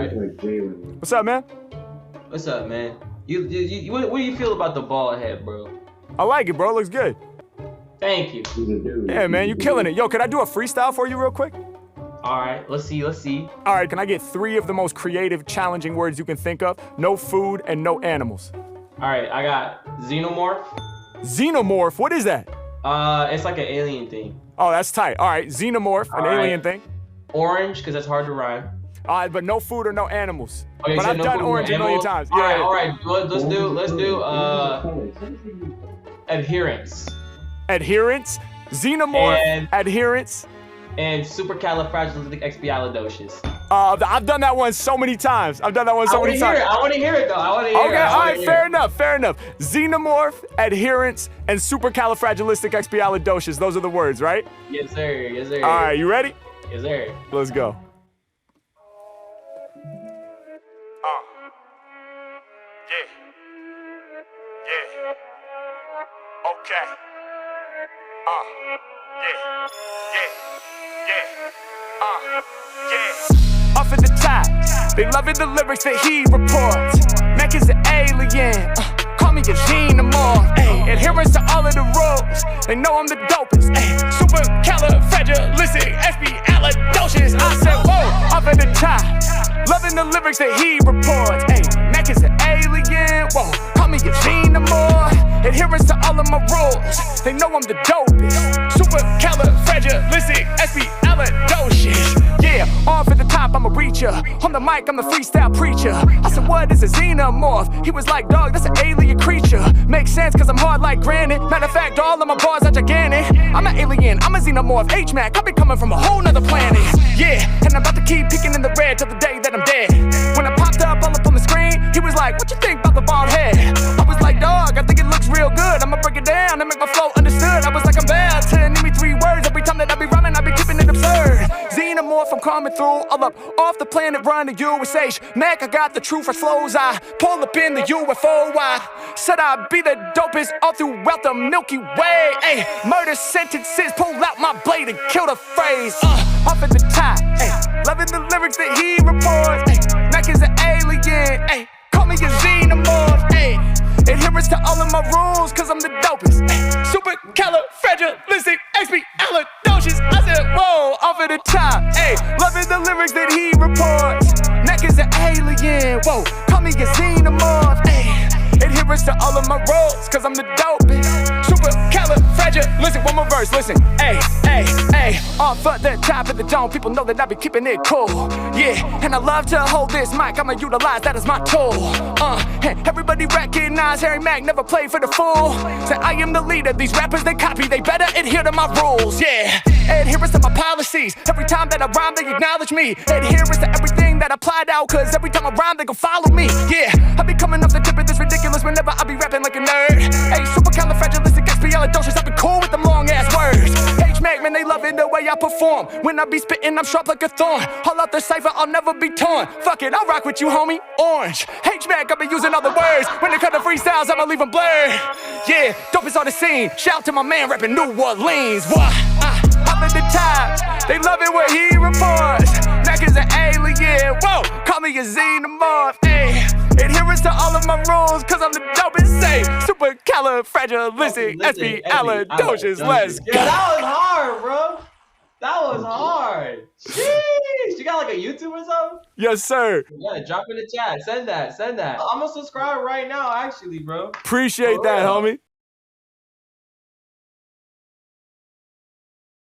right. What's up, man? What's up, man? What do you feel about the bald head, bro? I like it, bro. It looks good. Thank you. Yeah, man, you killing it. Yo, can I do a freestyle for you real quick? All right, let's see. All right, can I get 3 of the most creative, challenging words you can think of? No food and no animals. All right, I got xenomorph. Xenomorph, what is that? It's like an alien thing. Oh, that's tight. All right, xenomorph, an alien thing. Orange, because that's hard to rhyme. All right, but no food or no animals. Oh, but I've done orange a million times. Yeah. All right. Let's do adherence. Adherence, xenomorph, And- adherence. And supercalifragilisticexpialidocious. I've done that one so many times. I want to hear it though. Okay, all right, fair enough. Xenomorph, adherence, and supercalifragilisticexpialidocious. Those are the words, right? Yes, sir. All right, you ready? Yes, sir. Let's go. Okay. Off at the top, they loving the lyrics that he reports. Mac is an alien, call me a xenomorph. Ay, adherence to all of the rules, they know I'm the dopest. Ay, supercalifragilisticexpialidocious. I said, whoa, off at the top, loving the lyrics that he reports. Ay, Mac is an alien, whoa, call me a xenomorph. Adherence to all of my rules, they know I'm the dopest. Supercalifragilisticexpialidocious. Yeah, off at the top, I'm a reacher. On the mic, I'm the freestyle preacher. I said, what is a xenomorph? He was like, dog, that's an alien creature. Makes sense, cause I'm hard like granite. Matter of fact, all of my bars are gigantic. I'm an alien, I'm a xenomorph. H-Mac, I be coming from a whole nother planet. Yeah, and I'm about to keep peeking in the red till the day that I'm dead. When I popped up all up on the screen, he was like, what you think about the bald head? I was like, dog, I think it looks real good. I'ma break it down and make my flow understood. I was like, I'm bad to name me 3 words. Every time that I be rhyming, I be keeping it absurd. Xenomorph, I'm coming through, all up off the planet, run the USH. Mac, I got the true fresh flows. I pull up in the UFO. I said I'd be the dopest all throughout the Milky Way. Ay, murder sentences, pull out my blade and kill the phrase. Off at the top, ay, loving the lyrics that he reports. Ay, Mac is an alien, ay, call me a xenomorph. Ay, adherence to all of my rules, cause I'm the dopest. Ay, supercalifragilisticexpialidocious. I said, whoa, off at the top, ay, loving the lyrics that he reports. Mac is an alien, whoa, call me a xenomorph. Ay, adherence to all of my rules, cause I'm the dopest. Listen, one more verse, listen. Ay, off at the top of the dome, people know that I be keeping it cool. Yeah, and I love to hold this mic, I'ma utilize that as my tool. Everybody recognize Harry Mack never played for the fool. Say I am the leader, these rappers they copy, they better adhere to my rules. Yeah, adherence to my policies, every time that I rhyme they acknowledge me. Adherence to everything that I applied out, cause every time I rhyme they gon' follow me. Yeah, I be coming off the tip of this ridiculous whenever I be rapping like a nerd. Hey, supercalifragilisticexpialidocious, I be cool with them long ass words. H-Mac, man, they loving the way I perform. When I be spitting, I'm sharp like a thorn. All out the cipher, I'll never be torn. Fuck it, I'll rock with you, homie. Orange. H-Mac, I be using other words. When they cut the freestyles, I'ma leave them blurred. Yeah, dope is on the scene. Shout to my man rapping New Orleans. What? Up at the top, they love it when he reports. Mac is an alien, whoa, call me a xenomorph, ayy. Adherence to all of my rules, cause I'm the dopest, say. Supercalifragilisticexpialidocious, let's go. Yeah, that was hard, bro. That was hard. Sheesh. You got like a YouTube or something? Yes, sir. Yeah, drop in the chat. Send that. I'm gonna subscribe right now, actually, bro. Appreciate that, homie.